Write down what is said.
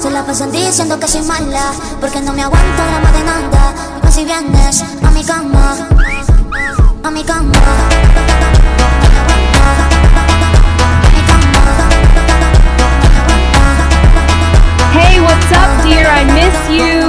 Se la pasan diciendo que soy mala, porque no me aguanto drama de nada. Y más si vienes a mi cama, a mi cama. Hey, what's up, dear? I miss you.